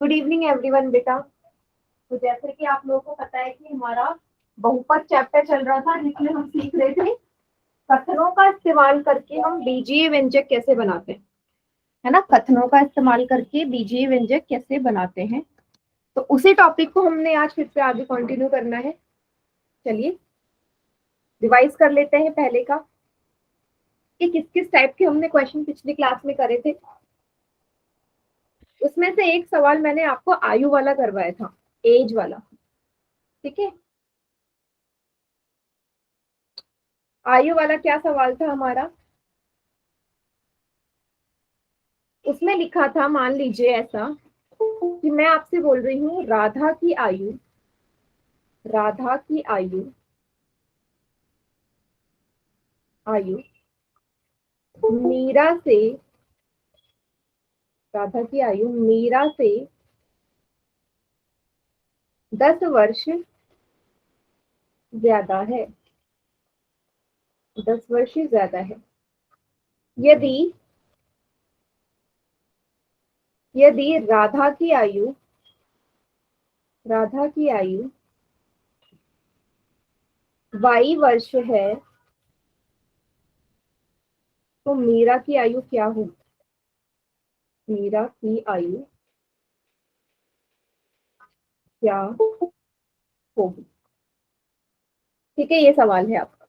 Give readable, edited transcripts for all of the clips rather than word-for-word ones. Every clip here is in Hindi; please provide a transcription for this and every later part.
गुड इवनिंग एवरीवन बेटा। तो जैसे कि आप लोगों को पता है कि हमारा बहुपद चैप्टर चल रहा था, जिसमें हम सीख रहे थे कथनों का इस्तेमाल करके हम बीजीय व्यंजक कैसे बनाते हैं, है ना। कथनों का इस्तेमाल करके बीजीय व्यंजक कैसे बनाते हैं, तो उसी टॉपिक को हमने आज फिर से आगे कंटिन्यू करना है। चलिए रिवाइज कर लेते हैं पहले का कि किस किस टाइप के हमने क्वेश्चन पिछली क्लास में करे थे। उसमें से एक सवाल मैंने आपको आयु वाला करवाया था, एज वाला, ठीक है। आयु वाला क्या सवाल था हमारा, उसमें लिखा था, मान लीजिए ऐसा कि मैं आपसे बोल रही हूँ राधा की आयु, राधा की आयु आयु मीरा से, राधा की आयु मीरा से 10 वर्ष ज्यादा है, 10 वर्ष ज्यादा है। यदि यदि राधा की आयु, राधा की आयु y वर्ष है, तो मीरा की आयु क्या होगी, मीरा की आयु क्या होगी। ठीक है, ये सवाल है आपका।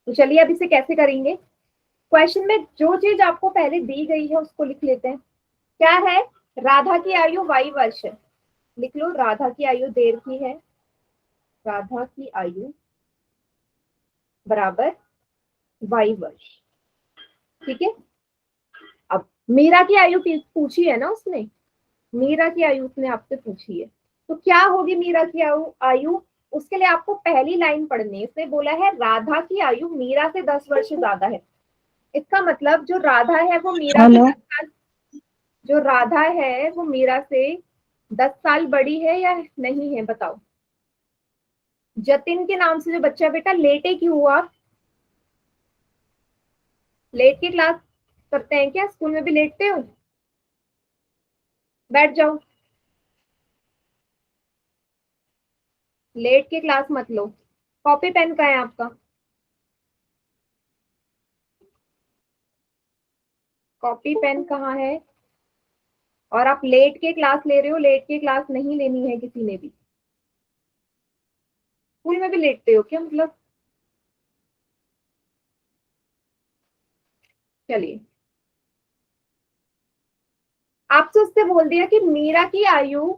तो चलिए अब इसे कैसे करेंगे। क्वेश्चन में जो चीज आपको पहले दी गई है उसको लिख लेते हैं। क्या है, राधा की आयु y वर्ष है, लिख लो राधा की आयु देर की है, राधा की आयु बराबर y वर्ष, ठीक है। अब मीरा की आयु पूछी है ना उसने, मीरा की आयु उसने आपसे पूछी है, तो क्या होगी मीरा की आयु। उसके लिए आपको पहली लाइन पढ़नी है। उसने बोला है राधा की आयु मीरा से 10 वर्ष ज्यादा है। इसका मतलब जो राधा है वो मीरा से 10 साल, जो राधा है वो मीरा से 10 साल बड़ी है या नहीं है, बताओ। जतिन के नाम से जो बच्चा, बेटा लेटे क्यों हुआ आप, लेट के क्लास करते हैं क्या, स्कूल में भी लेटते हो, बैठ जाओ, लेट के क्लास मत लो। कॉपी पेन का है आपका, कॉपी पेन कहाँ है। और आप लेट के क्लास ले रहे हो, लेट के क्लास नहीं लेनी है किसी ने भी। स्कूल में भी लेटते हो क्या, मतलब। चलिए, आपसे उससे बोल दिया कि मीरा की आयु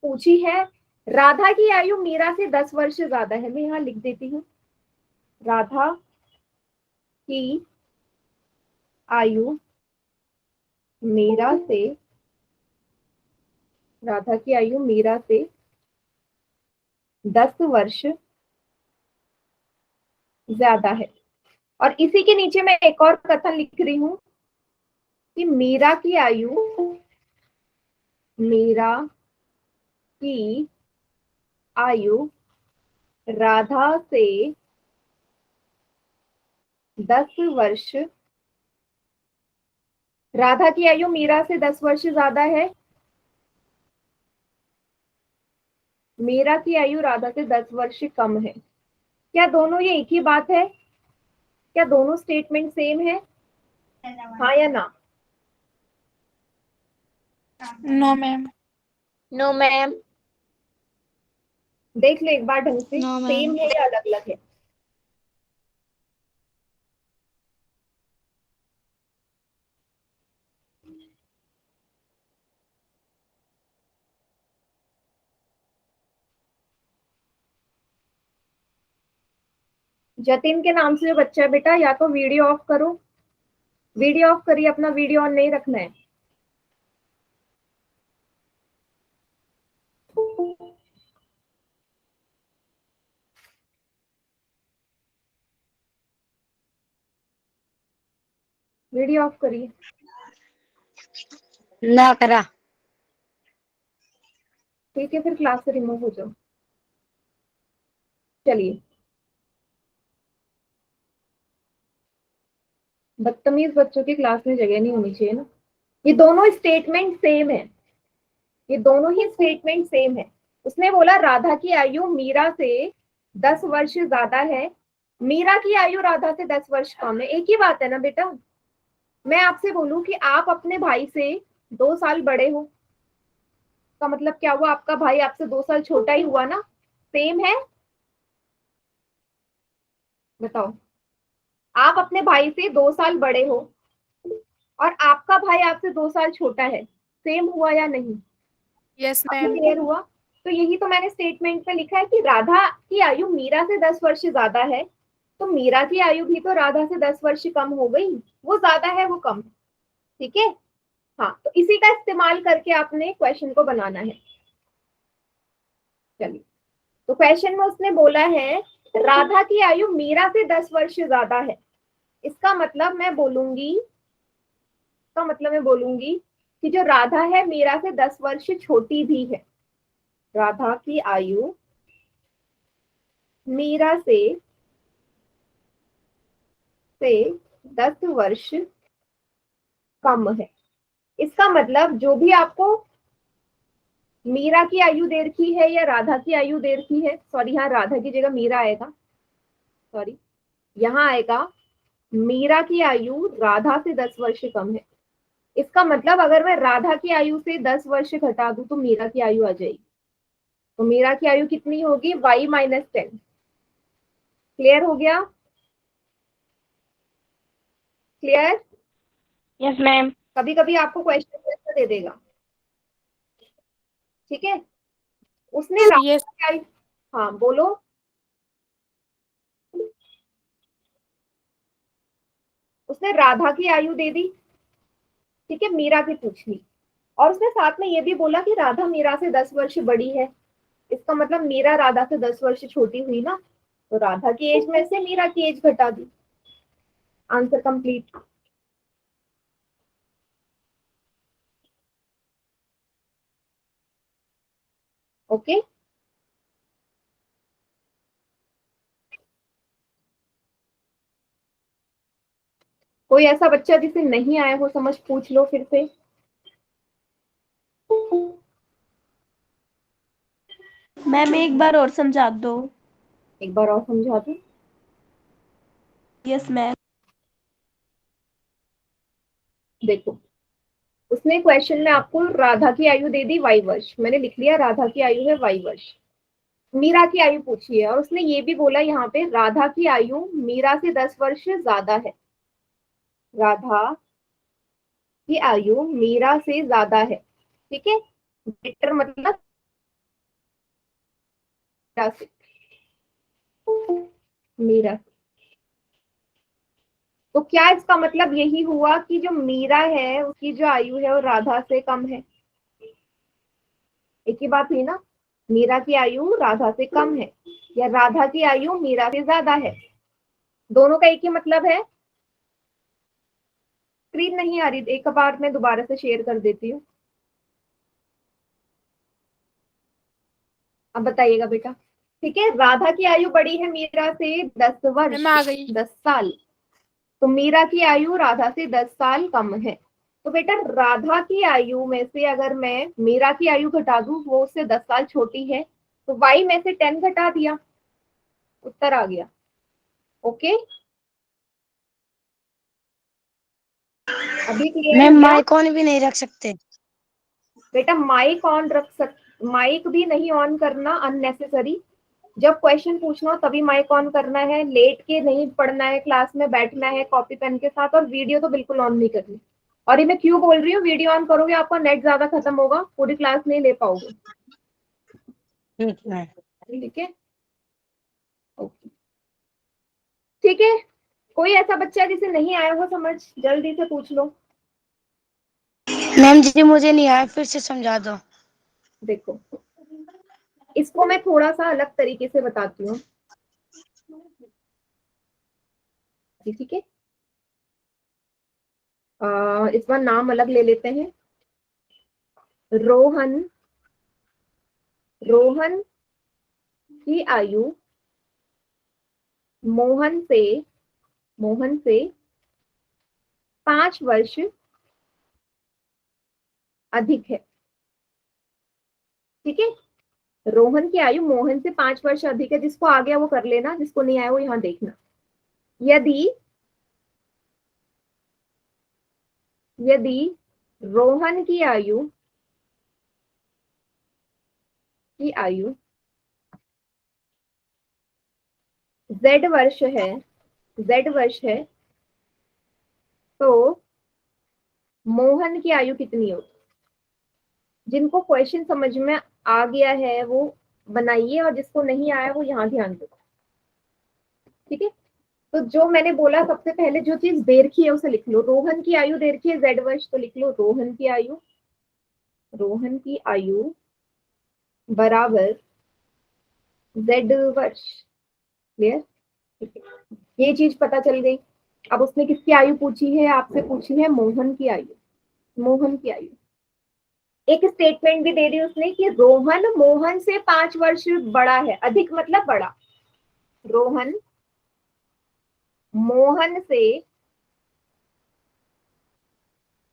पूछी है, राधा की आयु मीरा से 10 वर्ष ज्यादा है। मैं यहाँ लिख देती हूँ, राधा की आयु मीरा से, राधा की आयु मीरा से 10 वर्ष ज्यादा है। और इसी के नीचे मैं एक और कथन लिख रही हूं कि मीरा की आयु, मीरा की आयु राधा से 10 वर्ष, राधा की आयु मीरा से 10 वर्ष ज्यादा है, मीरा की आयु राधा से 10 वर्ष कम है। क्या दोनों ये एक ही बात है, क्या दोनों स्टेटमेंट सेम है, हाँ या ना। No ma'am. No ma'am. देख लो एक बार ढंग से, नो मैम। सेम है या अलग अलग है। जतिन के नाम से जो बच्चा है बेटा, या तो वीडियो ऑफ करो, वीडियो ऑफ करिए, अपना वीडियो ऑन नहीं रखना है। वीडियो ऑफ करिए। ना करा। ठीक है, फिर क्लास से रिमूव हो जाओ। चलिए, बदतमीज बच्चों की क्लास में जगह नहीं होनी चाहिए ना। ये दोनों स्टेटमेंट सेम है, ये दोनों ही स्टेटमेंट सेम है। उसने बोला राधा की आयु मीरा से 10 वर्ष ज्यादा है, मीरा की आयु राधा से 10 वर्ष कम है। एक ही बात है ना बेटा। मैं आपसे बोलूं कि आप अपने भाई से 2 साल बड़े हो, का मतलब क्या हुआ, आपका भाई आपसे 2 साल छोटा ही हुआ ना, सेम है। बताओ, आप अपने भाई से 2 साल बड़े हो और आपका भाई आपसे 2 साल छोटा है, सेम हुआ या नहीं? यस आपको मैम। क्लियर हुआ? तो यही तो मैंने स्टेटमेंट में लिखा है कि राधा की आयु मीरा से 10 वर्ष ज्यादा है, तो मीरा की आयु भी तो राधा से 10 वर्ष कम हो गई। वो ज्यादा है, वो कम है। ठीक है। हाँ, तो इसी का इस्तेमाल करके आपने क्वेश्चन को बनाना है। चलिए, तो क्वेश्चन में उसने बोला है राधा की आयु मीरा से 10 वर्ष ज्यादा है। इसका मतलब मैं बोलूंगी, कि जो राधा है मीरा से 10 वर्ष छोटी भी है। राधा की आयु मीरा से 10 वर्ष कम है। इसका मतलब जो भी आपको मीरा की आयु दे रखी है या राधा की आयु दे रखी है, सॉरी यहाँ राधा की जगह मीरा आएगा, सॉरी यहाँ आएगा मीरा की आयु राधा से 10 वर्ष कम है। इसका मतलब अगर मैं राधा की आयु से 10 वर्ष घटा दूं तो मीरा की आयु आ जाएगी। तो मीरा की आयु कितनी होगी? y-10। क्लियर हो गया? क्लियर? Yes ma'am. कभी कभी आपको क्वेश्चन ऐसा दे देगा। ठीक है। उसने राधा यस। की आयु, हाँ बोलो, उसने राधा की आयु दे दी, ठीक है, मीरा की पूछ ली, और उसने साथ में ये भी बोला कि राधा मीरा से 10 वर्ष बड़ी है। इसका मतलब मीरा राधा से 10 वर्ष छोटी हुई ना, तो राधा की एज में से मीरा की एज घटा दी। Answer complete. ओके। कोई ऐसा बच्चा जिसे नहीं आया हो समझ, पूछ लो फिर से। मैम एक बार और समझा दो। एक बार और समझा दूं? Yes ma'am. देखो, उसने क्वेश्चन में आपको राधा की आयु दे दी y वर्ष, मैंने लिख लिया राधा की आयु है y वर्ष, मीरा की आयु पूछी है, और उसने ये भी बोला यहाँ पे राधा की आयु मीरा से 10 वर्ष ज्यादा है। राधा की आयु मीरा से ज्यादा है, ठीक है, बेटर मतलब मीरा से, मीरा से। तो क्या इसका मतलब यही हुआ कि जो मीरा है उसकी जो आयु है वो राधा से कम है? एक ही बात हुई ना, मीरा की आयु राधा से कम है या राधा की आयु मीरा से ज्यादा है, दोनों का एक ही मतलब है। स्क्रीन नहीं आ रही, एक बार मैं दोबारा से शेयर कर देती हूँ। अब बताइएगा बेटा। ठीक है, राधा की आयु बड़ी है मीरा से 10 मैम वर्ष, आ गई। 10 साल, तो मीरा की आयु राधा से 10 साल कम है। तो बेटा राधा की आयु में से अगर मैं मीरा की आयु घटा दूं, वो उससे 10 साल छोटी है, तो y में से 10 घटा दिया, उत्तर आ गया। ओके, अभी क्लियर हो मैम गया? माइक ऑन भी नहीं रख सकते? बेटा माइक ऑन रख माइक भी नहीं ऑन करना अननेसेसरी। जब क्वेश्चन पूछना हो तभी माइक ऑन करना है, लेट के नहीं पढ़ना है, क्लास में बैठना है कॉपी पेन के साथ, और वीडियो तो बिल्कुल ऑन नहीं करनी। और ये मैं क्यों बोल रही हूँ, वीडियो ऑन करोगे आपका नेट ज्यादा खत्म होगा, पूरी क्लास नहीं ले पाओगे। ठीक है। ठीक है, ओके, ठीक है। कोई ऐसा बच्चा जिसे नहीं आया हो समझ, जल्दी से पूछ लो। मैम जी मुझे नहीं आया, फिर से समझा दो। देखो, इसको मैं थोड़ा सा अलग तरीके से बताती हूँ, ठीक है। इस बार नाम अलग ले लेते हैं। रोहन, रोहन की आयु मोहन से 5 वर्ष अधिक है। ठीक है। रोहन की आयु मोहन से 5 वर्ष अधिक है। जिसको आ गया वो कर लेना, जिसको नहीं आया वो यहाँ देखना। यदि यदि रोहन की आयु z वर्ष है, तो मोहन की आयु कितनी होगी? जिनको क्वेश्चन समझ में आ गया है वो बनाइए, और जिसको नहीं आया वो यहाँ ध्यान दो। ठीक है। तो जो मैंने बोला, सबसे पहले जो चीज दे रखी है उसे लिख लो। रोहन की आयु दे रखी है z वर्ष, तो लिख लो रोहन की आयु बराबर z वर्ष। क्लियर? ये चीज पता चल गई। अब उसने किसकी आयु पूछी है? आपसे पूछी है मोहन की आयु। एक स्टेटमेंट भी दे दी उसने कि रोहन मोहन से 5 वर्ष बड़ा है। अधिक मतलब बड़ा। रोहन मोहन से,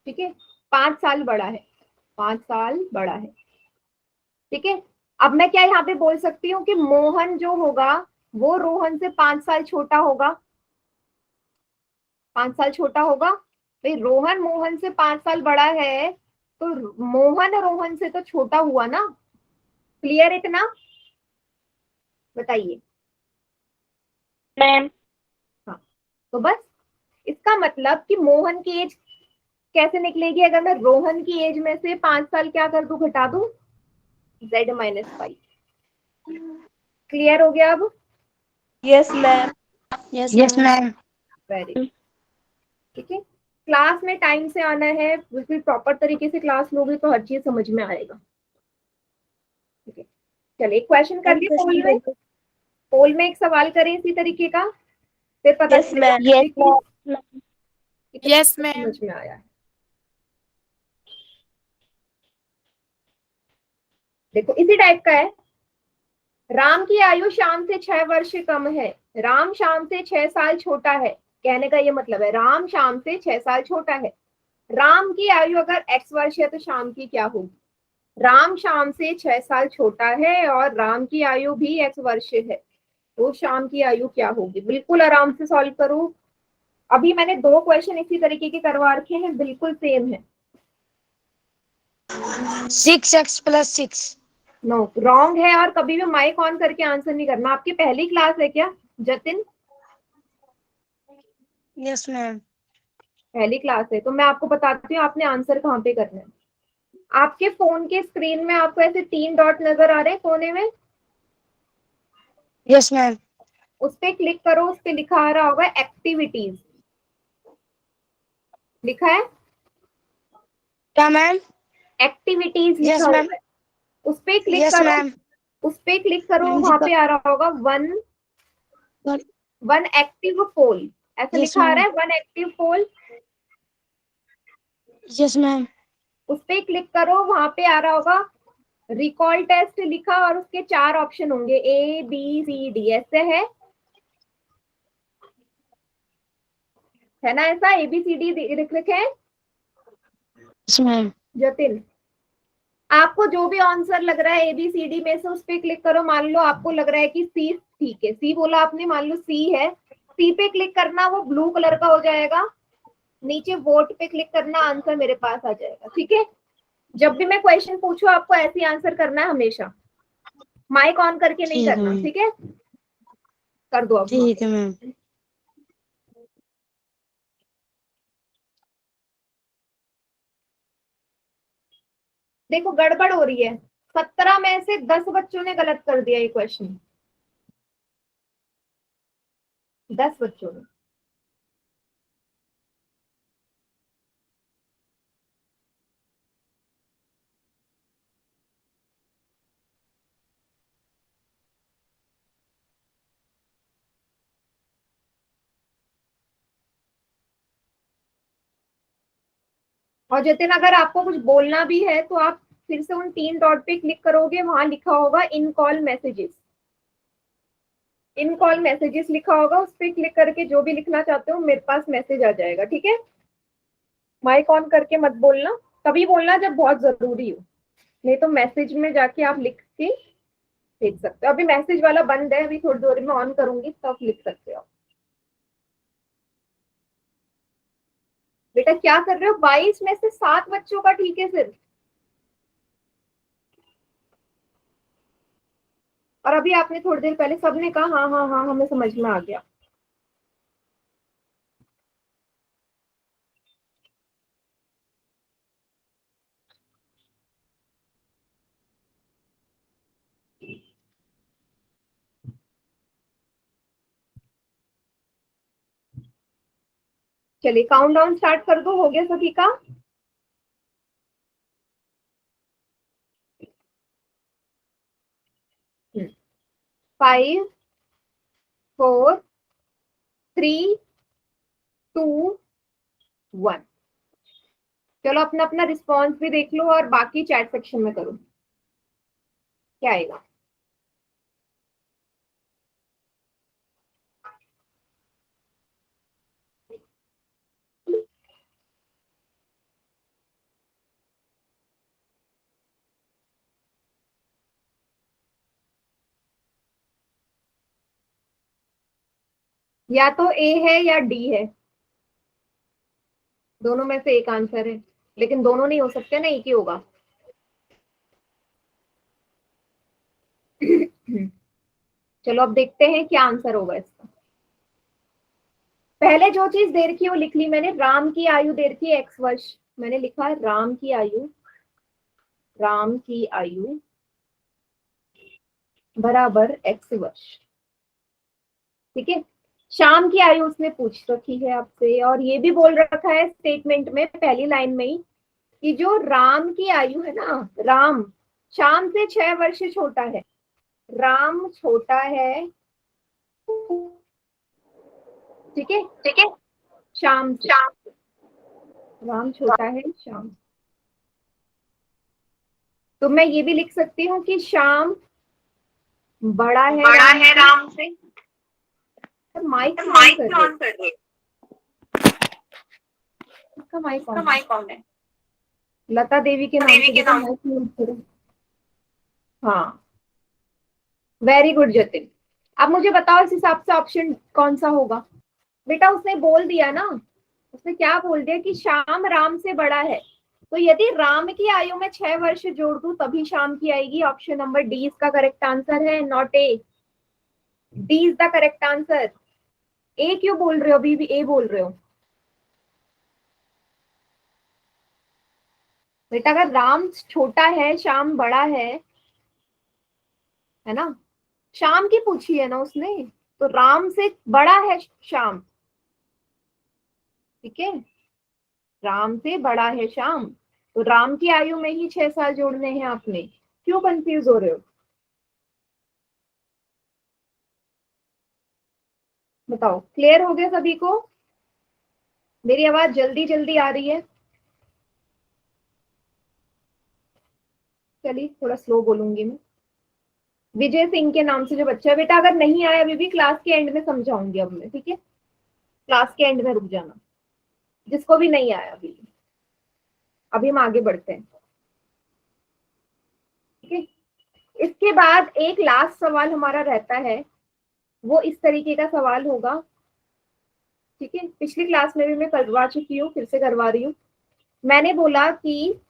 ठीक है, 5 साल बड़ा है। 5 साल बड़ा है। ठीक है। अब मैं क्या यहाँ पे बोल सकती हूँ कि मोहन जो होगा वो रोहन से 5 साल छोटा होगा। 5 साल छोटा होगा। भाई रोहन मोहन से 5 साल बड़ा है, तो मोहन रोहन से तो छोटा हुआ ना। क्लियर इतना? बताइए। मैम। हाँ, तो बस इसका मतलब कि मोहन की एज कैसे निकलेगी? अगर मैं रोहन की एज में से 5 साल क्या कर दूं? घटा दूं, z-5। क्लियर हो गया अब? Yes ma'am. Yes ma'am. Very. ठीक है। क्लास में टाइम से आना है, बिल्कुल प्रॉपर तरीके से क्लास लोगे तो हर चीज समझ में आएगा। ठीक है। चलिए क्वेश्चन कर लिए पोल में। पोल में एक सवाल करें इसी तरीके का, फिर पता Yes, चलेगा ma'am. Yes, कि ma'am. कितना Yes, ma'am. समझ में आया है। देखो इसी टाइप का है। राम की आयु श्याम से 6 वर्ष कम है। राम श्याम से 6 साल छोटा है। कहने का ये मतलब है राम श्याम से 6 साल छोटा है। राम की आयु अगर x वर्ष है तो श्याम की क्या होगी? राम श्याम से 6 साल छोटा है और राम की आयु भी x वर्ष है, तो श्याम की आयु क्या होगी? बिल्कुल आराम से सॉल्व करो। अभी मैंने 2 क्वेश्चन इसी तरीके के करवा रखे हैं, बिल्कुल सेम है। 6x + 6। नो, रॉन्ग है। और कभी भी माइक ऑन करके आंसर नहीं करना। आपकी पहली क्लास है क्या जतिन? Yes ma'am. पहली क्लास है तो मैं आपको बताती हूँ आपने आंसर कहाँ पे करना है। आपके फोन के स्क्रीन में आपको ऐसे 3 डॉट नजर आ रहे हैं कोने में, यस मैम। उस पे क्लिक करो। उस पे लिखा आ रहा होगा एक्टिविटीज। लिखा है क्या मैम? एक्टिविटीज, लिखा यस हुआ मैम। है। उस पे क्लिक यस करो। मैम। उस पे क्लिक करो, मैम जी वहां पे आ रहा होगा वन एक्टिव पोल। ऐसा यस लिखा आ रहा मैम। है one active poll. Yes ma'am. उस पे क्लिक करो, वहां पे आ रहा होगा रिकॉल टेस्ट लिखा, और उसके 4 ऑप्शन होंगे ABCD। ऐसे है ना? ऐसा ABCD लिख रखे हैं यस मैम। जतिन। आपको जो भी आंसर लग रहा है ABCD में से उस पे क्लिक करो। मान लो आपको लग रहा है कि C, ठीक है, C बोला आपने, मान लो C है। C पे क्लिक करना, वो ब्लू कलर का हो जाएगा। नीचे वोट पे क्लिक करना, आंसर मेरे पास आ जाएगा। ठीक है। जब भी मैं क्वेश्चन पूछूं आपको ऐसे ही आंसर करना है हमेशा, माइक ऑन करके नहीं ठीक है करना। मैम। ठीक है, कर दो अब। ठीक है मैम। देखो गड़बड़ हो रही है। 17 में से 10 बच्चों ने गलत कर दिया ये क्वेश्चन। 10 बच्चों ने। और जतिन अगर आपको कुछ बोलना भी है तो आप फिर से उन 3 डॉट पे क्लिक करोगे, वहां लिखा होगा इन कॉल मैसेजेस। इन कॉल मैसेजेस लिखा होगा, उस पर क्लिक करके जो भी लिखना चाहते हो मेरे पास मैसेज आ जाएगा। ठीक है। माइक ऑन करके मत बोलना, तभी बोलना जब बहुत जरूरी हो। नहीं तो मैसेज में जाके आप लिख के देख सकते हो। अभी मैसेज वाला बंद है, अभी थोड़ी देर में ऑन करूंगी तो आप लिख सकते हो। बेटा क्या कर रहे हो? 22 में से 7 बच्चों का ठीक है सिर्फ, और अभी आपने थोड़ी देर पहले सबने कहा हाँ हाँ हाँ हमें समझ में आ गया। चलिए काउंट डाउन स्टार्ट कर दो, हो गया सभी का? 5 4 3 2 1। चलो अपना अपना रिस्पॉन्स भी देख लो और बाकी चैट सेक्शन में करो क्या आएगा। या तो ए है या डी है, दोनों में से एक आंसर है, लेकिन दोनों नहीं हो सकते ना, एक ही होगा। चलो अब देखते हैं क्या आंसर होगा इसका। पहले जो चीज दे रखी है वो लिख ली मैंने। राम की आयु दे रखी है x वर्ष, मैंने लिखा राम की आयु, राम की आयु बराबर x वर्ष। ठीक है, शाम की आयु उसने पूछ रखी है आपसे, और ये भी बोल रखा है स्टेटमेंट में पहली लाइन में ही कि जो राम की आयु है ना, राम शाम से 6 वर्ष छोटा है। राम छोटा है, ठीक है, ठीक है। शाम से। राम छोटा है शाम। तो मैं ये भी लिख सकती हूँ कि शाम बड़ा है राम से। माइक माइक ऑन ऑन कर दे। इसका माइक इसका ऑन, माइक ऑन है। लता देवी के नाम देवी से के बेटा नाम माइक म्यूट करो। हाँ वेरी गुड जतिन। अब मुझे बताओ इस हिसाब से ऑप्शन कौन सा होगा? बेटा उसने बोल दिया ना, उसने क्या बोल दिया कि शाम राम से बड़ा है, तो यदि राम की आयु में 6 वर्ष जोड़ दूं तभी शाम की आएगी। ऑप्शन नंबर डी इसका करेक्ट आंसर है, not A. D is the correct answer. A क्यों बोल रहे हो? अभी भी ए बोल रहे हो बेटा? अगर राम छोटा है शाम बड़ा है ना, शाम की पूछी है ना उसने, तो राम से बड़ा है शाम। ठीक है, राम से बड़ा है शाम, तो राम की आयु में ही 6 साल जोड़ने हैं आपने। क्यों कंफ्यूज हो रहे हो? बताओ, क्लियर हो गया सभी को? मेरी आवाज जल्दी जल्दी आ रही है? चलिए थोड़ा स्लो बोलूंगी मैं। विजय सिंह के नाम से जो बच्चा है बेटा, अगर नहीं आया अभी भी क्लास के एंड में समझाऊंगी अब मैं, ठीक है? क्लास के एंड में रुक जाना जिसको भी नहीं आया अभी। अभी हम आगे बढ़ते हैं, ठीक है? इसके बाद एक लास्ट सवाल हमारा रहता है, वो इस तरीके का सवाल होगा, ठीक है? पिछली क्लास में भी मैं करवा चुकी हूँ, फिर से करवा रही हूँ। मैंने बोला कि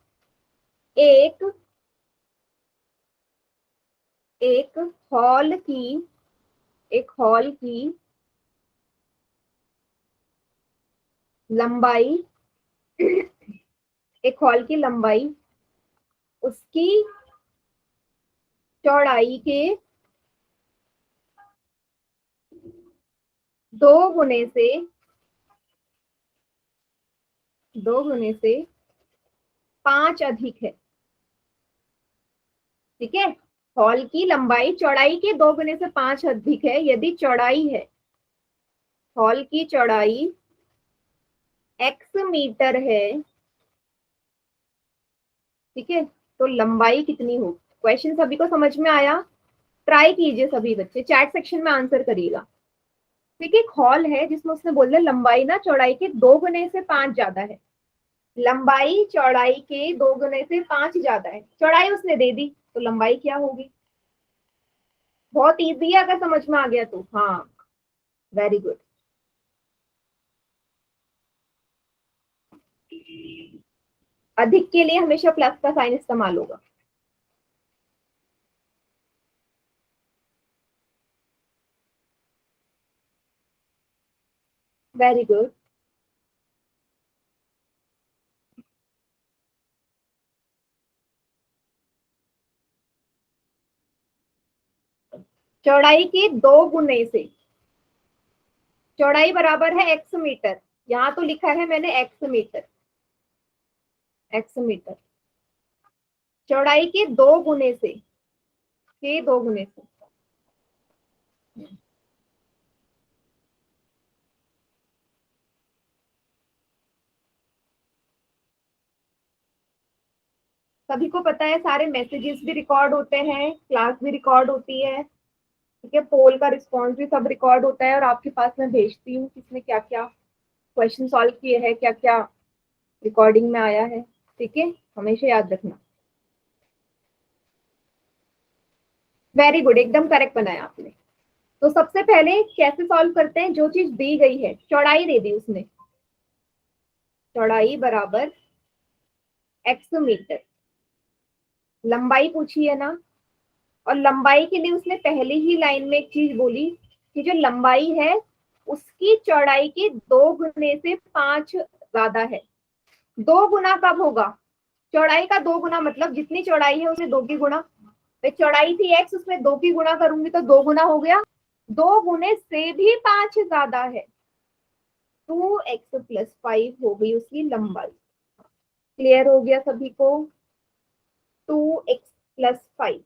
एक एक हॉल की लंबाई, एक हॉल की लंबाई उसकी चौड़ाई के 2 गुने से 5 अधिक है। ठीक है, हॉल की लंबाई चौड़ाई के 2 गुने से 5 अधिक है। यदि चौड़ाई है, हॉल की चौड़ाई x मीटर है, ठीक है, तो लंबाई कितनी हो? क्वेश्चन सभी को समझ में आया? ट्राई कीजिए सभी बच्चे, चैट सेक्शन में आंसर करिएगा। ठीक है, एक हॉल है जिसमें उसने बोल दिया लंबाई ना चौड़ाई के 2 गुने से 5 ज्यादा है, लंबाई चौड़ाई के 2 गुने से 5 ज्यादा है, चौड़ाई उसने दे दी तो लंबाई क्या होगी। बहुत इजी है अगर समझ में आ गया तो। हाँ, वेरी गुड। अधिक के लिए हमेशा प्लस का साइन इस्तेमाल होगा। Very good. चौड़ाई के 2 गुने से, चौड़ाई बराबर है एक्स मीटर, यहाँ तो लिखा है मैंने एक्स मीटर, एक्स मीटर। चौड़ाई के 2 गुने से, के 2 गुने से। सभी को पता है सारे मैसेजेस भी रिकॉर्ड होते हैं, क्लास भी रिकॉर्ड होती है, ठीक है, पोल का रिस्पॉन्स भी सब रिकॉर्ड होता है और आपके पास मैं भेजती हूँ किसने क्या क्या क्वेश्चन सॉल्व किए हैं, क्या क्या रिकॉर्डिंग में आया है, ठीक है, हमेशा याद रखना। वेरी गुड, एकदम करेक्ट बनाया आपने। तो सबसे पहले कैसे सॉल्व करते हैं, जो चीज दी गई है, चौड़ाई दे दी उसने, चौड़ाई बराबर एक्स मीटर, लंबाई पूछी है ना, और लंबाई के लिए उसने पहली ही लाइन में एक चीज बोली कि जो लंबाई है उसकी चौड़ाई के 2 गुने से 5 ज्यादा है। 2 गुना कब होगा, चौड़ाई का 2 गुना मतलब जितनी चौड़ाई है उसमें 2 की गुना, तो चौड़ाई थी एक्स, उसमें 2 की गुना करूंगी तो 2 गुना हो गया, 2 गुने से भी 5 ज्यादा है, 2x + 5 हो गई उसकी लंबाई। क्लियर हो गया सभी को। 2x + 5,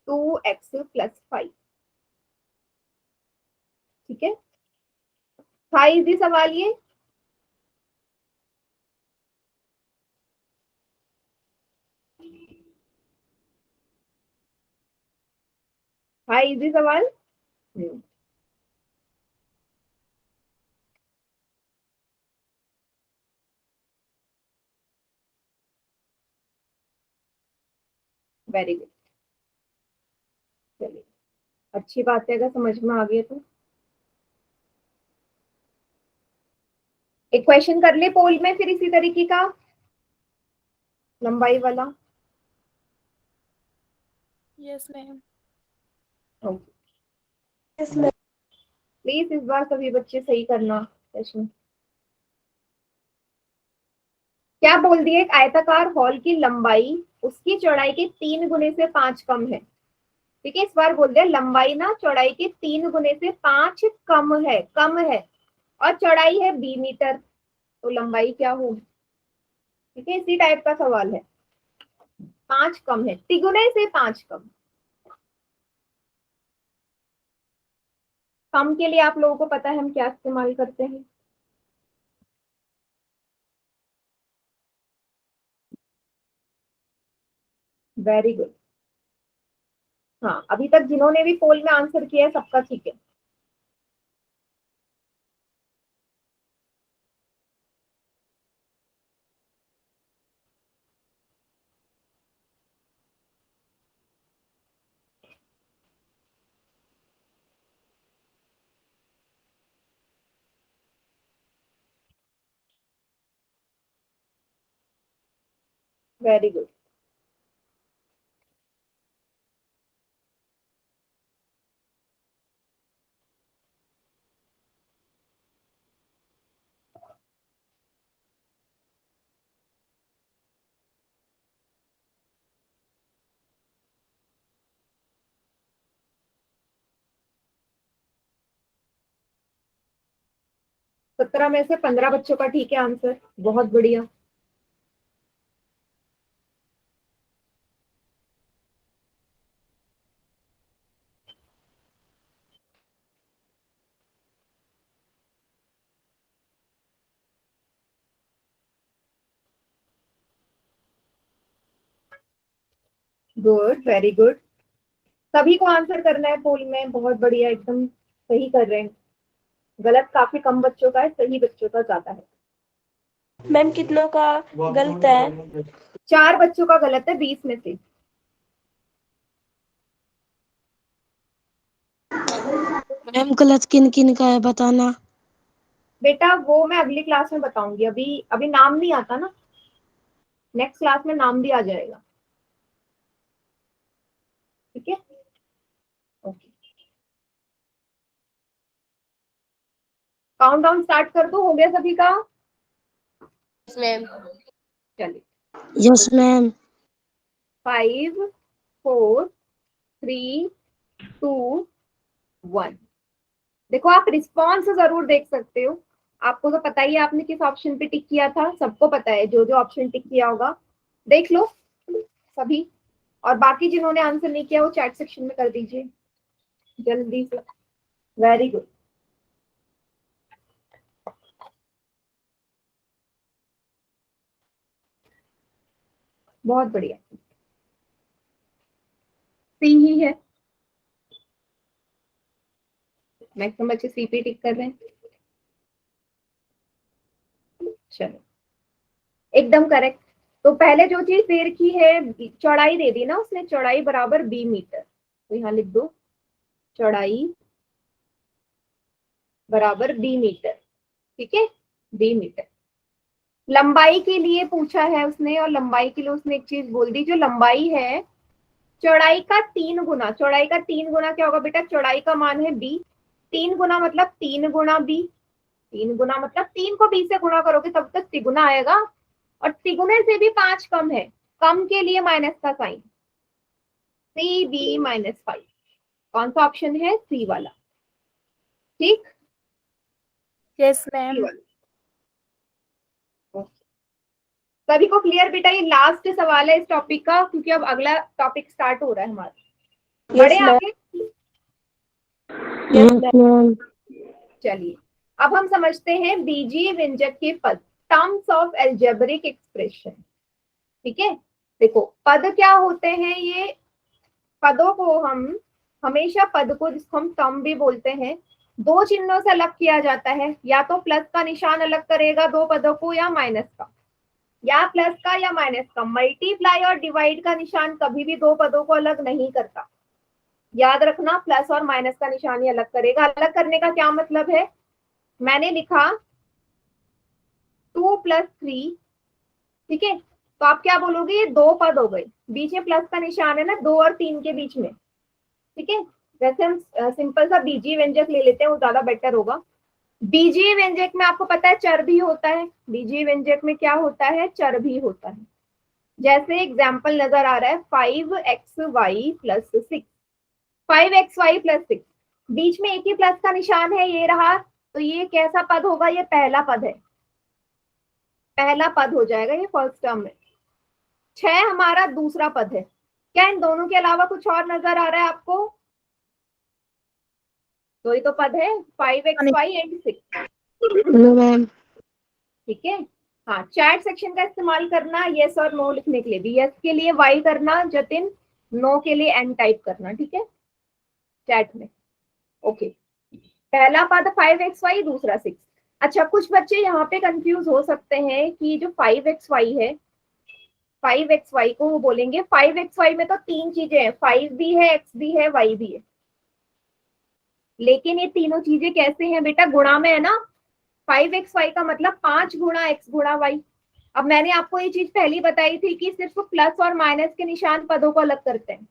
2x + 5, ठीक है। था इजी सवाल ये। था इजी सवाल। वेरी गुड, चलिए अच्छी बात है अगर समझ में आ गया तो। एक क्वेश्चन कर ले पोल में फिर इसी तरीके का, लंबाई वाला। Yes, ma'am. Okay, Yes, ma'am. Please इस बार सभी बच्चे सही करना क्वेश्चन। क्या बोल दिया, एक आयताकार हॉल की लंबाई उसकी चौड़ाई के 3 गुने से 5 कम है, ठीक है। इस बार बोल दिया लंबाई ना चौड़ाई के 3 गुने से 5 कम है, कम है, और चौड़ाई है 20 मीटर, तो लंबाई क्या होगी, ठीक है, इसी टाइप का सवाल है। 5 कम है, तिगुने से 5 कम। कम के लिए आप लोगों को पता है हम क्या इस्तेमाल करते हैं। Very good. हाँ, अभी तक जिन्होंने भी पोल में आंसर किया है सबका ठीक है। Very good. सत्रह में से 15 बच्चों का ठीक है आंसर, बहुत बढ़िया। Good, very good. सभी को आंसर करना है पोल में, बहुत बढ़िया, एकदम सही कर रहे हैं। गलत काफी कम बच्चों का है, सही बच्चों का ज्यादा है। मैम कितनों का गलत है? 4 बच्चों का गलत है 20 में से। मैम गलत किन किन का है बताना। बेटा वो मैं अगली क्लास में बताऊंगी, अभी अभी नाम नहीं आता ना, नेक्स्ट क्लास में नाम भी आ जाएगा। ठीक है, ओके। काउंटडाउन स्टार्ट कर दो, हो गया सभी का? मैम। चलिए, यस मैम। 5 4 3 2 1। देखो आप रिस्पॉन्स जरूर देख सकते हो, आपको तो पता ही है आपने किस ऑप्शन पे टिक किया था, सबको पता है जो जो ऑप्शन टिक किया होगा, देख लो सभी। और बाकी जिन्होंने आंसर नहीं किया वो चैट सेक्शन में कर दीजिए जल्दी से। Very good. बहुत बढ़िया, सी ही है, मैक्सिमम बच्चे सी पे टिक कर रहे हैं। चलो, एकदम करेक्ट। तो पहले जो चीज दे रखी है, चौड़ाई दे दी ना उसने, चौड़ाई बराबर 20 मीटर, तो यहाँ लिख दो चौड़ाई बराबर 20 मीटर। ठीक है, 20 मीटर। लंबाई के लिए पूछा है उसने, और लंबाई के लिए उसने एक चीज बोल दी, जो लंबाई है चौड़ाई का 3 गुना। चौड़ाई का 3 गुना क्या होगा बेटा? चौड़ाई का मान है b, 3 गुना मतलब 3 गुना b, 3 गुना मतलब 3 को b से गुणा करोगे तब तक तिगुना आएगा, और तिगुने से भी 5 कम है, कम के लिए माइनस का साइन, सी बी -5। कौन सा ऑप्शन है? सी वाला। ठीक, यस सी मैम। वाला। सभी को क्लियर बेटा? ये लास्ट सवाल है इस टॉपिक का, क्योंकि अब अगला टॉपिक स्टार्ट हो रहा है हमारा। बड़े यस मैम। आगे। Yes yes ma'am. मैम। चलिए, अब हम समझते हैं बीजीय व्यंजक के पद, टर्म्स ऑफ एल्जेब्रिक एक्सप्रेशन। ठीक है, देखो पद क्या होते हैं, ये पदों को हम हमेशा, पद को जिसको हम टर्म भी बोलते हैं, 2 चिन्हों से अलग किया जाता है, या तो प्लस का निशान अलग करेगा 2 पदों को, या माइनस का, या प्लस का या माइनस का। मल्टीप्लाई और डिवाइड का निशान कभी भी 2 पदों को अलग नहीं करता, याद रखना, प्लस और माइनस का निशान ही अलग करेगा। अलग करने का क्या मतलब है? मैंने लिखा 2 + 3, ठीक है, तो आप क्या बोलोगे? ये 2 पद हो गए, बीच में प्लस का निशान है ना 2 और 3 के बीच में। ठीक है, वैसे हम सिंपल सा बीजीय व्यंजक ले लेते हैं, वो ज्यादा बेटर होगा। बीजीय व्यंजक में आपको पता है चर भी होता है, बीजीय व्यंजक में क्या होता है? चर भी होता है। जैसे एग्जाम्पल नजर आ रहा है 5xy + 6, 5xy + 6, बीच में एक ही प्लस का निशान है, ये रहा, तो ये कैसा पद होगा? ये पहला पद है, पहला पद हो जाएगा ये फर्स्ट टर्म में। 6 हमारा दूसरा पद है। क्या इन दोनों के अलावा कुछ और नजर आ रहा है आपको? तो ये तो पद है 5xy and 6। No ma'am. ठीक है, हाँ, चैट सेक्शन का इस्तेमाल करना यस और नो लिखने के लिए भी, यस के लिए वाई करना जतिन, नो के लिए एन टाइप करना। ठीक है, चैट में। ओके, पहला पद 5xy, दूसरा 6। अच्छा, कुछ बच्चे यहाँ पे कंफ्यूज हो सकते हैं कि जो 5xy है, 5xy को वो बोलेंगे 5xy में तो 3 चीजें हैं, 5 भी है, x भी है, y भी है, लेकिन ये तीनों चीजें कैसे हैं बेटा? गुणा में है ना। 5xy का मतलब 5 गुणा x गुणा y। अब मैंने आपको ये चीज पहली बताई थी कि सिर्फ प्लस और माइनस के निशान पदों को अलग करते हैं,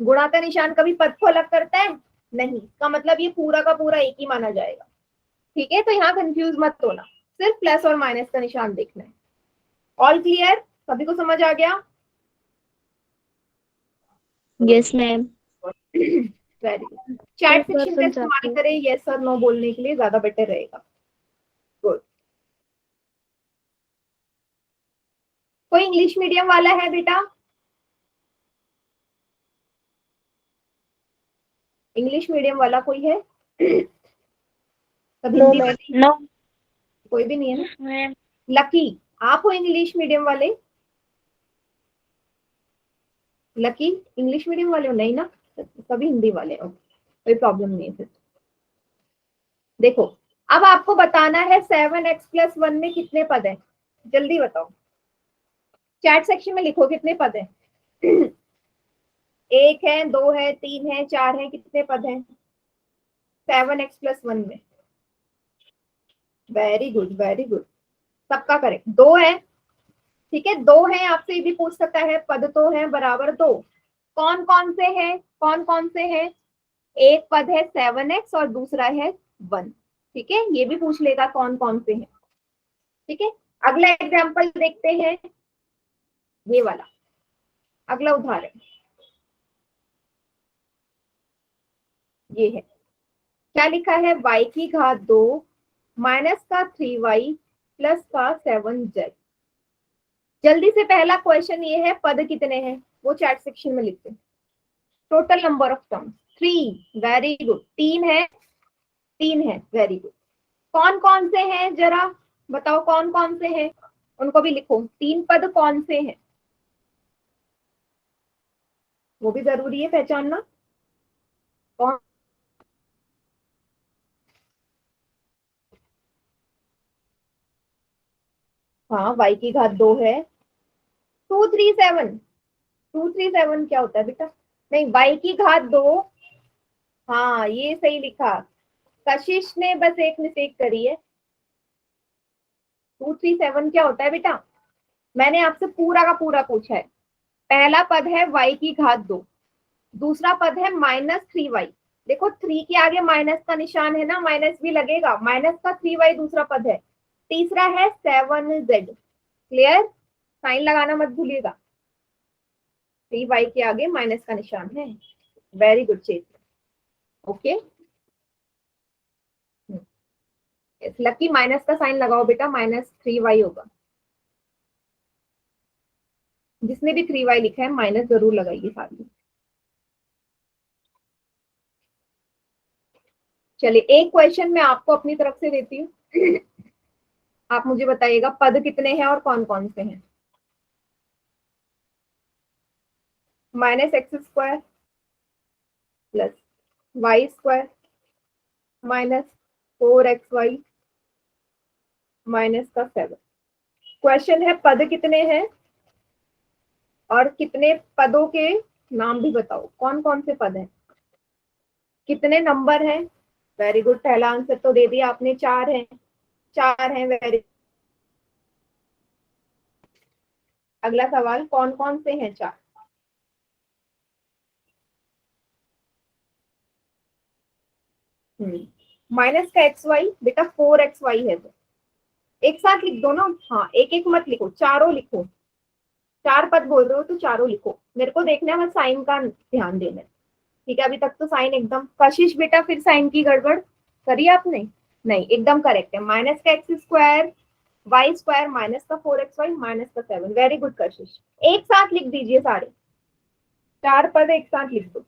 गुणा का निशान कभी पद को अलग करता है नहीं, का मतलब ये पूरा का पूरा एक ही माना जाएगा। ठीक है, तो यहाँ कंफ्यूज मत होना, सिर्फ प्लस और माइनस का निशान देखना है। All clear? सभी को समझ आ गया? Yes ma'am. Very good. Chat एक बार सेक्शन का इस्तेमाल करें यस और नो बोलने के लिए, ज्यादा बेटर रहेगा। गुड। कोई इंग्लिश मीडियम वाला है बेटा? इंग्लिश मीडियम वाला कोई है? सब नो हिंदी मैम। वाले? नो कोई भी नहीं है ना? मैम। लकी, आप हो इंग्लिश मीडियम वाले? लकी इंग्लिश मीडियम वाले हो? नहीं ना, सभी हिंदी वाले हो, कोई प्रॉब्लम नहीं है फिर। देखो, अब आपको बताना है 7x + 1 में कितने पद हैं। जल्दी बताओ, चैट सेक्शन में लिखो कितने पद हैं। एक है, दो है, तीन है, चार है, कितने पद हैं? 7x+1 में। वेरी गुड वेरी गुड, सबका करेक्ट। दो है, ठीक है, दो है। आपसे ये भी पूछ सकता है पद तो है बराबर दो, कौन कौन से हैं? कौन कौन से हैं? एक पद है 7x और दूसरा है 1। ठीक है, ये भी पूछ लेगा कौन कौन से हैं। ठीक है, अगला एग्जाम्पल देखते हैं, ये वाला अगला उदाहरण ये है। क्या लिखा है? y की घात 2 माइनस का 3y प्लस का 7z। जल्दी से पहला क्वेश्चन ये है, पद कितने हैं वो चैट सेक्शन में लिखते हैं। Total number of terms 3। Very good, तीन है, तीन है, वेरी गुड। कौन कौन से हैं जरा बताओ, कौन कौन से हैं? उनको भी लिखो, तीन पद कौन से हैं वो भी जरूरी है पहचानना। कौन? हाँ, y की घात 2 है। 237। 237 क्या होता है बेटा? नहीं, y की घात 2। हाँ, ये सही लिखा। कशिश ने बस एक मिस्टेक करी है। 237 क्या होता है बेटा? मैंने आपसे पूरा का पूरा पूछा है। पहला पद है y की घात 2, दूसरा पद है -3y। देखो, 3 के आगे माइनस का निशान है ना, माइनस भी लगेगा। माइनस का 3y दूसरा पद है। तीसरा है 7z। क्लियर? साइन लगाना मत भूलिएगा, 3y के आगे माइनस का निशान है। वेरी गुड चेत। ओके, लकी माइनस का साइन लगाओ बेटा, -3y होगा। जिसने भी 3y लिखा है माइनस जरूर लगाइए साथ में। चलिए, एक क्वेश्चन मैं आपको अपनी तरफ से देती हूँ। आप मुझे बताइएगा पद कितने हैं और कौन कौन से हैं। -x² plus y² -4xy minus का 7। क्वेश्चन है पद कितने हैं और कितने पदों के नाम भी बताओ, कौन कौन से पद हैं, कितने नंबर हैं। वेरी गुड, पहला आंसर तो दे दिया आपने, 4 हैं। 4 हैं, वेरी। अगला सवाल, कौन कौन से हैं 4? माइनस का xy बेटा 4xy है, तो एक साथ लिख दो ना। हाँ, एक एक मत लिखो, चारों लिखो। 4 पद बोल रहे हो तो चारों लिखो, मेरे को देखना है, बस साइन का ध्यान देना है। ठीक है, अभी तक तो साइन एकदम। कशिश बेटा, फिर साइन की गड़बड़ करी आपने? नहीं, एकदम करेक्ट है। -x² y² -4xy -7। Very good कशिश, एक साथ लिख दीजिए सारे 4 पद एक साथ लिख दो।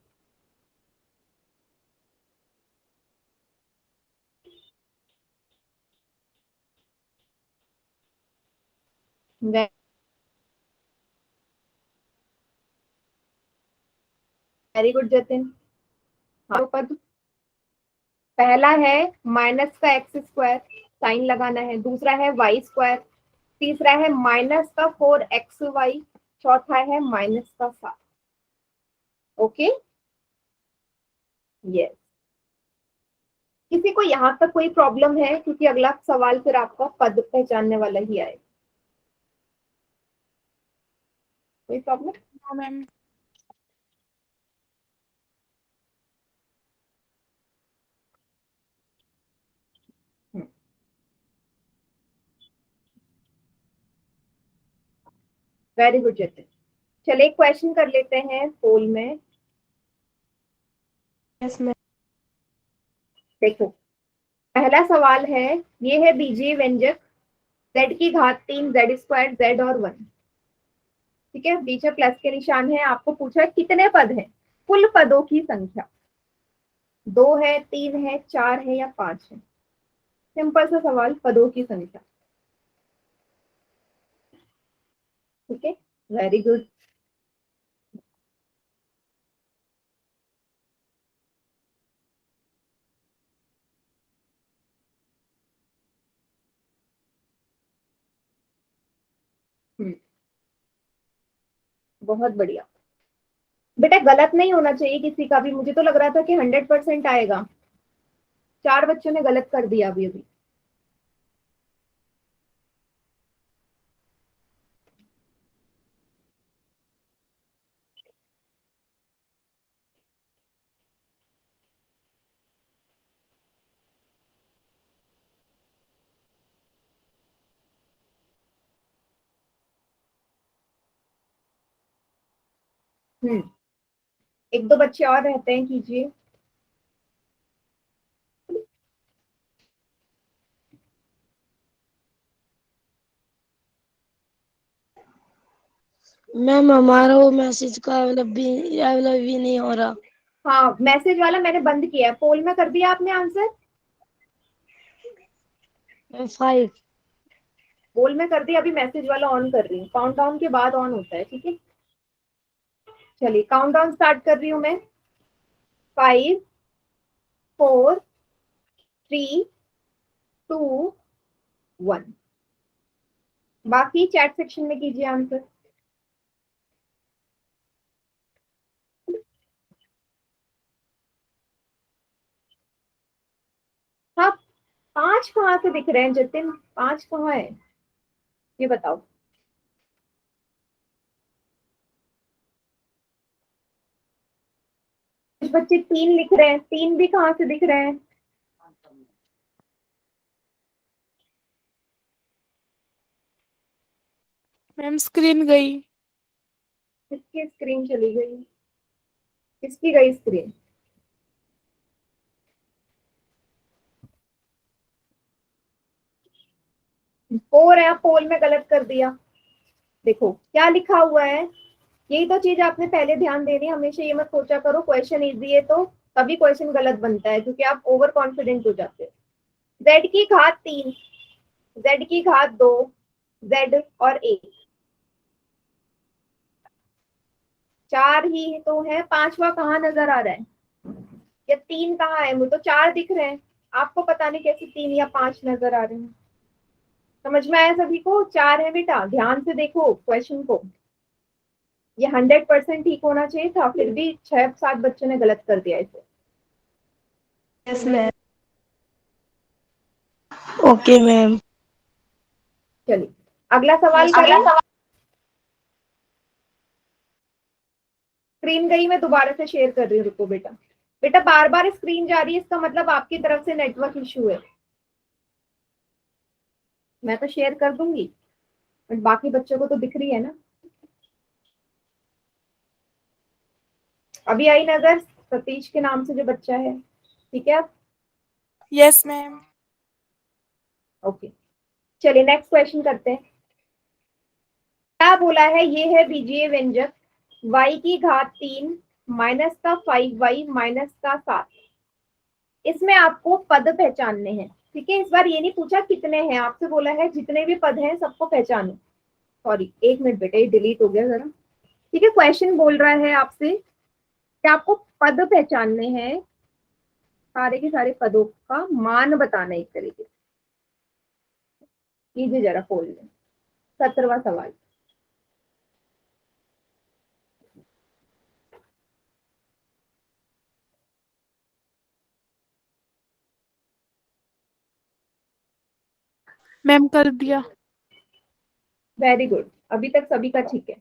Very good Jatin. हाँ, पद पहला है माइनस का x², साइन लगाना है। दूसरा है y²। तीसरा है -4xy। चौथा है -7। Okay, yes. किसी को यहाँ तक कोई प्रॉब्लम है? क्योंकि अगला सवाल फिर आपका पद पहचानने वाला ही आएगा। कोई problem? Ma'am. Very good Jatin. चलिए, एक क्वेश्चन कर लेते हैं पोल में। Yes ma'am. देखो, पहला सवाल है, ये है बीजीय व्यंजक z की घात 3 z² z और 1। ठीक है, बीच में प्लस के निशान है। आपको पूछा है कितने पद हैं, कुल पदों की संख्या। 2 है, 3 है, 4 है या 5 है? सिंपल सा सवाल, पदों की संख्या। ठीक है, वेरी गुड। बहुत बढ़िया बेटा, गलत नहीं होना चाहिए किसी का भी। मुझे तो लग रहा था कि 100% आएगा। 4 बच्चों ने गलत कर दिया अभी अभी। हम्म, एक दो बच्चे और रहते हैं, कीजिए। मैम हमारा वो मैसेज का अवेलेबल भी नहीं हो रहा। हाँ, मैसेज वाला मैंने बंद किया है। पोल में कर दिया आपने आंसर? 5। पोल में कर दिया, अभी मैसेज वाला ऑन कर रही हूँ। काउंट डाउन के बाद ऑन होता है, ठीक है। चलिए काउंट डाउन स्टार्ट कर रही हूँ मैं। 5, 4, 3, 2, 1। बाकी चैट सेक्शन में कीजिए आंसर। हाँ, 5 कहाँ से दिख रहे हैं जतिन? 5 कहाँ है ये बताओ। कुछ बच्चे 3 लिख रहे हैं, 3 भी कहाँ से दिख रहे हैं? मैम स्क्रीन गई। किसकी स्क्रीन चली गई? किसकी गई स्क्रीन? फोर है, पोल में गलत कर दिया। देखो क्या लिखा हुआ है। यही तो चीज आपने पहले ध्यान देनी है। हमेशा ये मत सोचा करो क्वेश्चन इजी है तो तभी क्वेश्चन गलत बनता है, क्योंकि आप ओवर कॉन्फिडेंट हो जाते हो। जेड की घात 3, जेड की घात 2, जेड और 1, 4 ही तो है। 5वां कहाँ नजर आ रहा है? या 3 कहाँ है? मुझे तो 4 दिख रहे हैं। आपको पता नहीं कैसे 3 या 5 नजर आ रहे हैं। समझ में आया सभी को? 4 है बेटा, ध्यान से देखो क्वेश्चन को। ये 100% ठीक होना चाहिए था, फिर भी 6-7 बच्चों ने गलत कर दिया इसे। Yes ma'am. Okay ma'am. चलिए अगला सवाल करें। स्क्रीन गई, मैं दोबारा से शेयर कर रही हूँ, रुको बेटा। बेटा बार बार स्क्रीन जा रही है, इसका मतलब आपकी तरफ से नेटवर्क इशू है। मैं तो शेयर कर दूंगी बट बाकी बच्चों को तो दिख रही है ना। अभी आई नजर सतीश के नाम से जो बच्चा है, ठीक है। Yes ma'am. ओके, चलिए नेक्स्ट क्वेश्चन करते हैं। क्या बोला है? ये है बीजीय व्यंजक y की घात 3 माइनस का 5y माइनस का 7। इसमें आपको पद पहचानने हैं, ठीक है। इस बार ये नहीं पूछा कितने हैं, आपसे बोला है जितने भी पद हैं सबको पहचानो। सॉरी, 1 मिनट बेटा, ये डिलीट हो गया जरा। ठीक है, क्वेश्चन बोल रहा है आपसे कि आपको पद पहचानने हैं, सारे के सारे पदों का मान बताना है एक तरीके से। कीजिए जरा खोल लें। 17वां सवाल। मैम कर दिया। वेरी गुड, अभी तक सभी का ठीक है।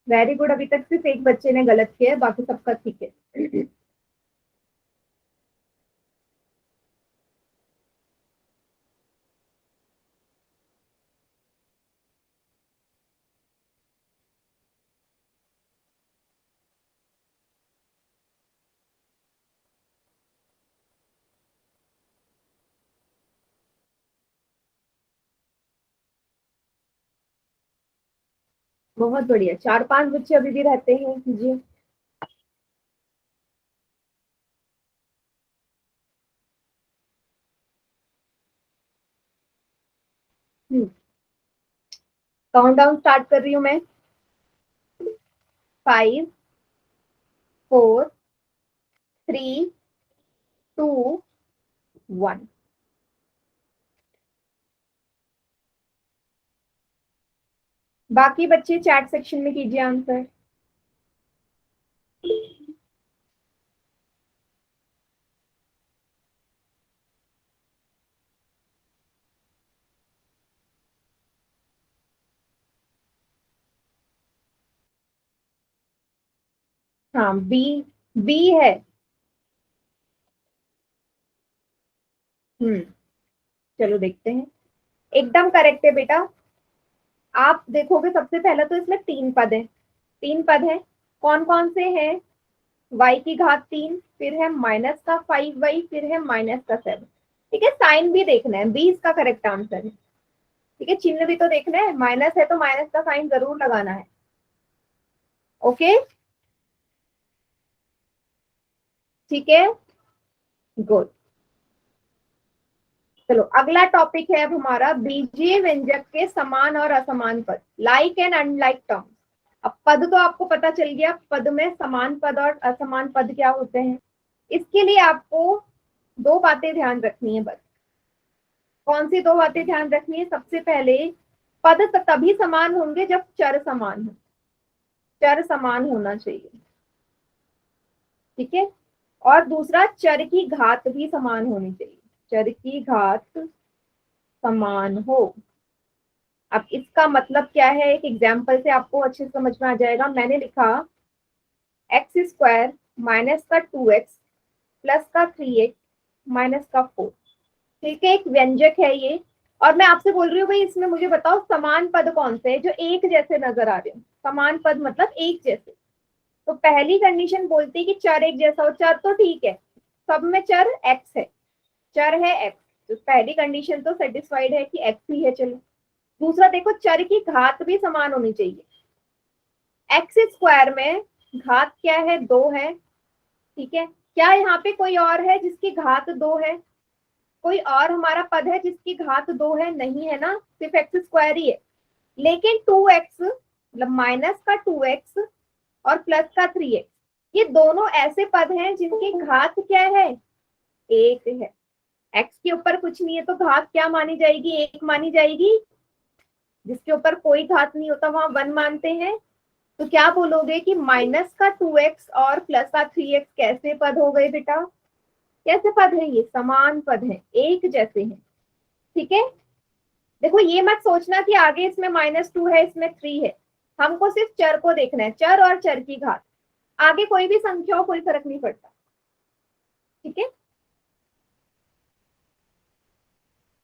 वेरी गुड, अभी तक सिर्फ एक बच्चे ने गलत किया है, बाकी सबका ठीक है। बहुत बढ़िया, 4-5 बच्चे अभी भी रहते हैं, कीजिए। काउंटडाउन स्टार्ट कर रही हूं मैं। 5 4 3 2 1। बाकी बच्चे चैट सेक्शन में कीजिए आंसर। हाँ, बी। बी है। चलो देखते हैं। एकदम करेक्ट है बेटा। आप देखोगे सबसे पहले तो इसमें 3 पद है। 3 पद है। कौन कौन से हैं? y की घात 3, फिर है माइनस का 5y, फिर है माइनस का 7। ठीक है, साइन भी देखना है। बी इसका करेक्ट आंसर है। ठीक है, चिन्ह भी तो देखना है। माइनस है तो माइनस का साइन जरूर लगाना है। ओके, ठीक है, गुड। चलो अगला टॉपिक है अब हमारा बीजीय व्यंजक के समान और असमान पद, लाइक एंड अनलाइक टर्म्स। अब पद तो आपको पता चल गया, पद में समान पद और असमान पद क्या होते हैं। इसके लिए आपको 2 बातें ध्यान रखनी है बस। कौन सी 2 बातें ध्यान रखनी है? सबसे पहले, पद तभी समान होंगे जब चर समान हो। चर समान होना चाहिए। ठीक है, और दूसरा, चर की घात भी समान होनी चाहिए। चर की घात समान हो। अब इसका मतलब क्या है, एक एग्जाम्पल से आपको अच्छे से समझ में आ जाएगा। मैंने लिखा x² माइनस का 2x प्लस का 3x माइनस का 4। ठीक है, एक व्यंजक है ये। और मैं आपसे बोल रही हूँ भाई इसमें मुझे बताओ समान पद कौन से हैं जो एक जैसे नजर आ रहे हैं। समान पद मतलब एक जैसे। तो पहली कंडीशन बोलती है कि चर एक जैसा हो। चर तो ठीक है, सब में चर x है। चर है x, तो पहली कंडीशन तो सेटिस्फाइड है कि x ही है। चलो दूसरा देखो, चर की घात भी समान होनी चाहिए। x² में घात क्या है? 2 है। ठीक है, क्या यहाँ पे कोई और है जिसकी घात 2 है? कोई और हमारा पद है जिसकी घात 2 है? नहीं है ना, सिर्फ x² ही है। लेकिन 2x मतलब माइनस का 2x और प्लस का 3x, ये दोनों ऐसे पद हैं जिनकी घात क्या है? 1 है। x के ऊपर कुछ नहीं है तो घात क्या मानी जाएगी? 1 मानी जाएगी। जिसके ऊपर कोई घात नहीं होता वहां 1 मानते हैं। तो क्या बोलोगे कि माइनस का 2x और प्लस का 3x कैसे पद हो गए बेटा? कैसे पद है? ये समान पद है, एक जैसे हैं। ठीक है, देखो ये मत सोचना कि आगे इसमें -2 है इसमें 3 है। हमको सिर्फ चर को देखना है, चर और चर की घात। आगे कोई भी संख्या हो कोई फर्क नहीं पड़ता। ठीक है,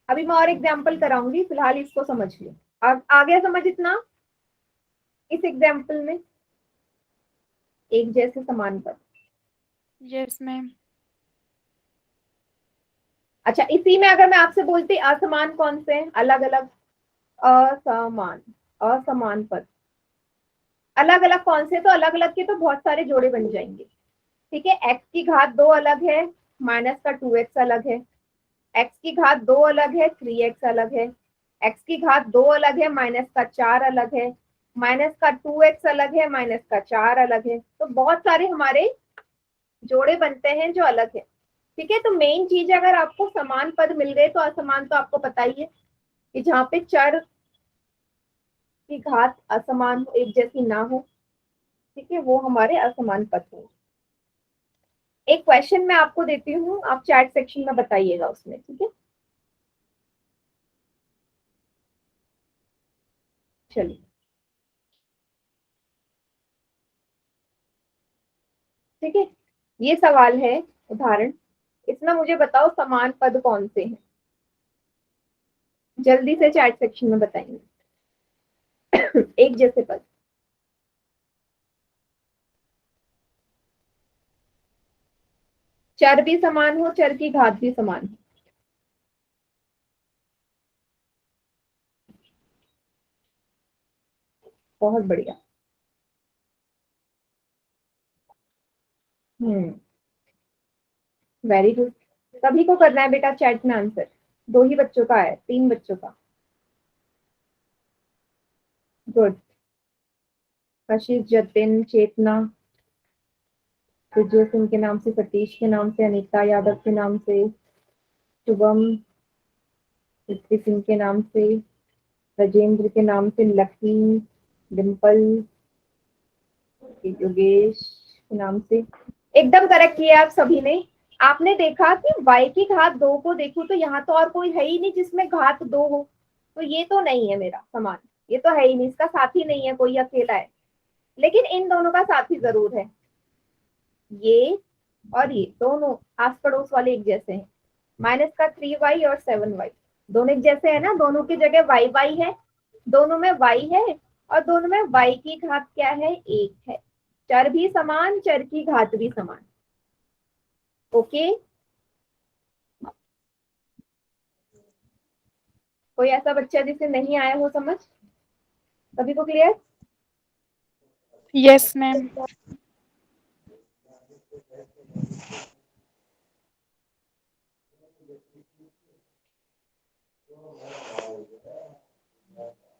अभी मैं और एग्जाम्पल कराऊंगी, फिलहाल इसको समझ लो। अब आ गया समझ इतना? इस एग्जाम्पल में एक जैसे समान पद। Yes ma'am. अच्छा, इसी में अगर मैं आपसे बोलती असमान कौन से हैं? अलग अलग असमान, असमान पद अलग अलग कौन से? तो अलग अलग के तो बहुत सारे जोड़े बन जाएंगे। ठीक है, x की घात 2 अलग है, माइनस का 2x अलग है। x की घात 2 अलग है, 3x अलग है। x की घात 2 अलग है, माइनस का 4 अलग है। माइनस का 2x अलग है, माइनस का 4 अलग है। तो बहुत सारे हमारे जोड़े बनते हैं जो अलग है। ठीक है, तो मेन चीज अगर आपको समान पद मिल गए तो असमान तो आपको पता ही है कि जहाँ पे चर की घात असमान हो, एक जैसी ना हो, ठीक है, वो हमारे असमान पद हैं। एक क्वेश्चन मैं आपको देती हूँ, आप चैट सेक्शन में बताइएगा उसमें। ठीक है, चलिए। ठीक है, ये सवाल है, उदाहरण। इसमें मुझे बताओ समान पद कौन से हैं? जल्दी से चैट सेक्शन में बताएंगे। एक जैसे पद। चर भी समान हो, चर की घात भी समान हो। बहुत बढ़िया। Very good. सभी को करना है बेटा चैट में आंसर। 2 ही बच्चों का है, 3 बच्चों का। गुड। कशिश, जतिन, चेतना, विजय सिंह के नाम से, सतीश के नाम से, अनीता यादव के नाम से, शुभम, पृथ्वी सिंह के नाम से, राजेंद्र के नाम से, लकी, डिम्पल, योगेश के नाम से। एकदम करेक्ट किया आप सभी ने। आपने देखा कि y की घात 2 को देखूं तो यहाँ तो और कोई है ही नहीं जिसमें घात 2 हो, तो ये तो नहीं है मेरा समान, ये तो है ही नहीं, इसका साथी नहीं है, कोई अकेला है। लेकिन इन दोनों का साथी जरूर है, ये और ये दोनों आस पड़ोस वाले एक जैसे हैं। माइनस का 3y और 7y दोनों एक जैसे है ना, दोनों की जगह y है, दोनों में y है, और दोनों में y की घात क्या है, 1 है। चर भी समान, चर की घात भी समान। ओके, कोई ऐसा बच्चा जिसे नहीं आया हो समझ? सभी को clear? Yes, ma'am.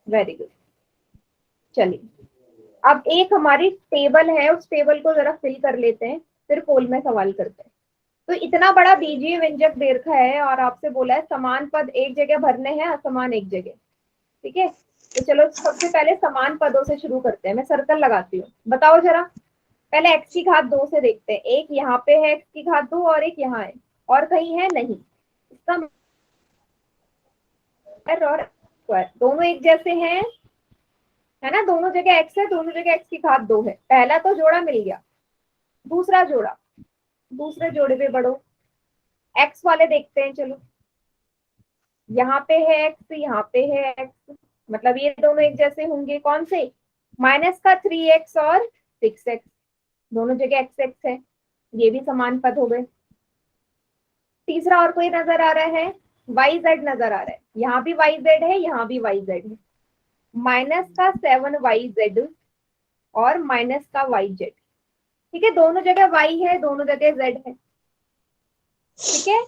Very good. चलिए, अब एक हमारी टेबल है, उस टेबल को जरा फिल कर लेते हैं, फिर पोल में सवाल करते हैं। तो इतना बड़ा बीजीय व्यंजक दे रखा है और आपसे बोला है समान पद एक जगह भरने हैं, असमान एक जगह। ठीक है, तो चलो सबसे पहले समान पदों से शुरू करते हैं। मैं सर्कल लगाती हूँ, बताओ जरा। पहले x की घात 2 से देखते हैं। एक यहाँ पे है x की घात 2 और एक यहाँ है, और कहीं है नहीं। इसका और स्क्वायर दोनों एक जैसे हैं, है ना, दोनों जगह x है, दोनों जगह x की घात 2 है। पहला तो जोड़ा मिल गया, दूसरा जोड़ा, दूसरे जोड़े पे बढ़ो, x वाले देखते हैं। चलो, यहाँ पे है x, यहाँ पे है x, मतलब ये दोनों एक जैसे होंगे। कौन से? माइनस का 3x और 6x, दोनों जगह x x है, ये भी समान पद हो गए। तीसरा और कोई नजर आ रहा है? yz नजर आ रहा है, यहाँ भी yz है, यहाँ भी yz है। माइनस का 7yz और माइनस का yz। ठीक है, दोनों जगह y है, दोनों जगह z है। ठीक है,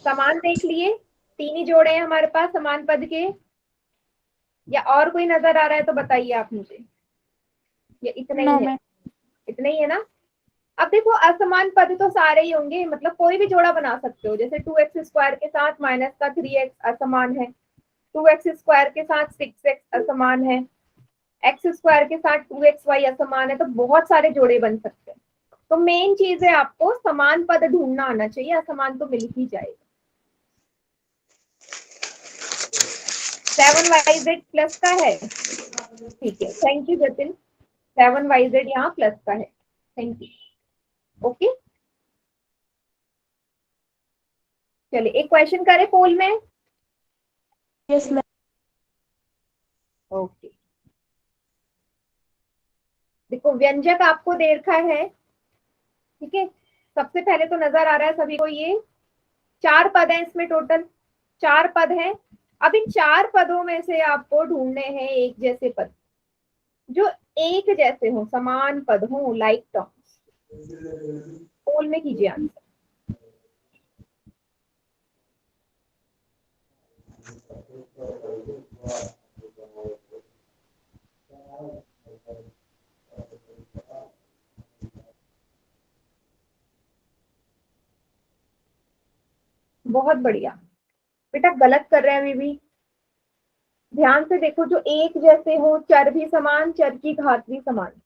समान देख लिए, तीन ही जोड़े हैं हमारे पास समान पद के, या और कोई नजर आ रहा है तो बताइए आप मुझे। ये इतना No, ही है, ma'am. इतना ही है ना। अब देखो, असमान पद तो सारे ही होंगे, मतलब कोई भी जोड़ा बना सकते हो। जैसे 2x स्क्वायर के साथ माइनस का 3x असमान है, 2x स्क्वायर के साथ 6x असमान है, x स्क्वायर के साथ 2xy असमान है, तो बहुत सारे जोड़े बन सकते हैं। तो मेन चीज है आपको समान पद ढूंढना आना चाहिए, असमान तो मिल ही जाएगा। 7yz प्लस का है, ठीक है, थैंक यू जतिन। 7yz यहाँ प्लस का है, थैंक यू। ओके, चलिए एक क्वेश्चन करें पोल में। Yes ma'am. ओके, देखो व्यंजक आपको दे रखा है, ठीक है। सबसे पहले तो नजर आ रहा है सभी को, ये 4 पद हैं इसमें, टोटल 4 पद हैं। अब इन 4 पदों में से आपको ढूंढने हैं एक जैसे पद, जो एक जैसे हो, समान पद हो, लाइक टर्म्स। पोल में कीजिए आंसर। बहुत बढ़िया बेटा, गलत कर रहे हैं अभी भी। ध्यान से देखो, जो एक जैसे हो, चर भी समान, चर की घात भी समान।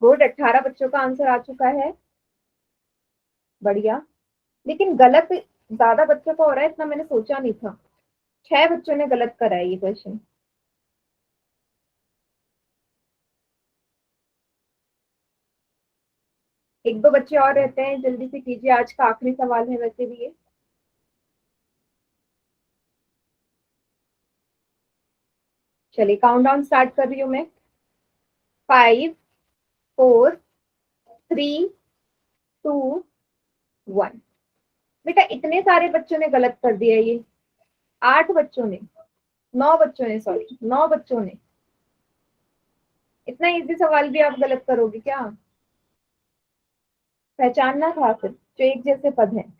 गुड, 18 बच्चों का आंसर आ चुका है, बढ़िया। लेकिन गलत ज्यादा बच्चों का हो रहा है, इतना मैंने सोचा नहीं था। 6 बच्चों ने गलत करा है ये क्वेश्चन। एक दो बच्चे और रहते हैं, जल्दी से कीजिए, आज का आखिरी सवाल है वैसे भी ये। चलिए काउंटडाउन स्टार्ट कर रही हूँ मैं। 5 4 3 2 1। बेटा इतने सारे बच्चों ने गलत कर दिया, ये 8 बच्चों ने, 9 बच्चों ने, सॉरी 9 बच्चों ने। इतना इजी सवाल भी आप गलत करोगे क्या? पहचानना था फिर जो एक जैसे पद हैं।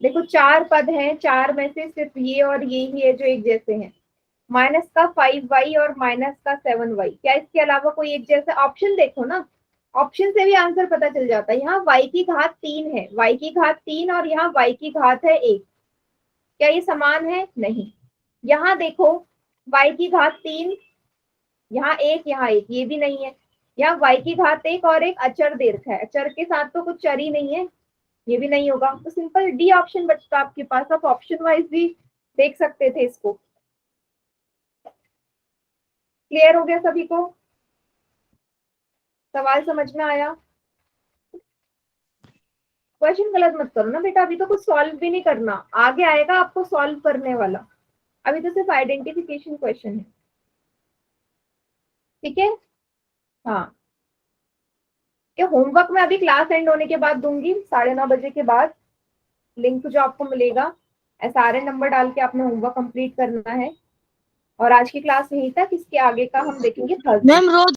देखो 4 पद हैं, 4 में से सिर्फ ये और ये ही है जो एक जैसे हैं। माइनस का 5y और माइनस का 7y, क्या इसके अलावा कोई एक जैसा? ऑप्शन देखो ना, ऑप्शन से भी आंसर पता चल जाता है। यहाँ y की घात 3 है, y की घात 3 और यहाँ y की घात है 1। क्या ये समान है? नहीं। यहाँ देखो y की घात 3, यहाँ 1, यहाँ 1, ये भी नहीं है। यहाँ y की घात 1 और एक अचर दे रखा है, अचर के साथ तो कुछ चर ही नहीं है, ये भी नहीं होगा। तो सिंपल डी ऑप्शन बचता आपके पास। आप ऑप्शन वाइज भी देख सकते थे इसको। क्लियर हो गया सभी को? सवाल समझ में आया? क्वेश्चन गलत मत करो ना बेटा, अभी तो कुछ सॉल्व भी नहीं करना, आगे आएगा आपको सॉल्व करने वाला। अभी तो सिर्फ आइडेंटिफिकेशन क्वेश्चन है, ठीक है? हाँ, ये होमवर्क मैं अभी क्लास एंड होने के बाद दूंगी, 9:30 बजे के बाद लिंक जो आपको मिलेगा। सारे नंबर डाल के आपने होमवर्क कंप्लीट करना है। और आज की क्लास यहीं तक, इसके आगे का हम देखेंगे थर्सडे। मैम रोज